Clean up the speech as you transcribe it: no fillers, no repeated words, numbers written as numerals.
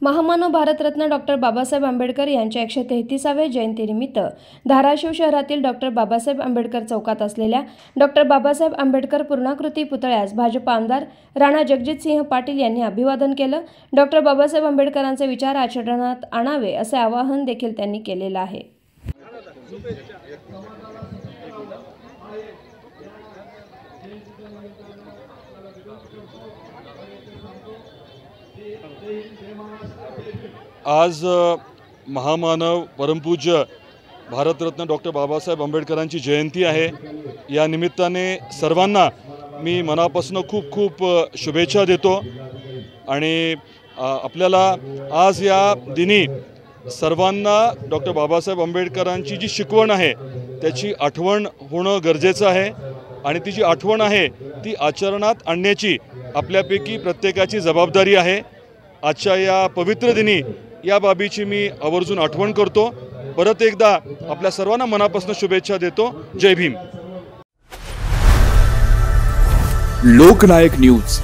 महामानव भारतरत्न डॉक्टर बाबासाहेब आंबेडकर यांच्या 133व्या जयंतीनिमित्त धाराशिव शहरातील डॉक्टर बाबासाहेब आंबेडकर चौकात असलेल्या डॉक्टर बाबासाहेब आंबेडकर पूर्णाकृती पुतळ्यास भाजप आमदार राणा जगजितसिंह पाटील यांनी अभिवादन केलं। डॉक्टर बाबासाहेब आंबेडकरांचे विचार आचरणात आणावे असे आवाहन देखील त्यांनी केलेले आहे। आज महामानव परमपूज्य भारतरत्न डॉक्टर बाबासाहेब आंबेडकरांची जयंती आहे। या निमित्ताने सर्वांना मी मनापासून खूप खूप शुभेच्छा देतो आणि आपल्याला आज या दिनी सर्वांना डॉक्टर बाबासाहेब आंबेडकरांची जी शिकवण आहे त्याची आठवण होणं गरजेचं आहे आणि ती जी आठवण आहे ती आचरणात आणण्याची आपल्यापैकी प्रत्येकाची जबाबदारी आहे। आजच्या या पवित्र दिनी या बाबीची मी आवर्जून आठवण करतो। परत एकदा आपल्या सर्वांना मनापासून शुभेच्छा देतो। जय भीम। लोकनायक न्यूज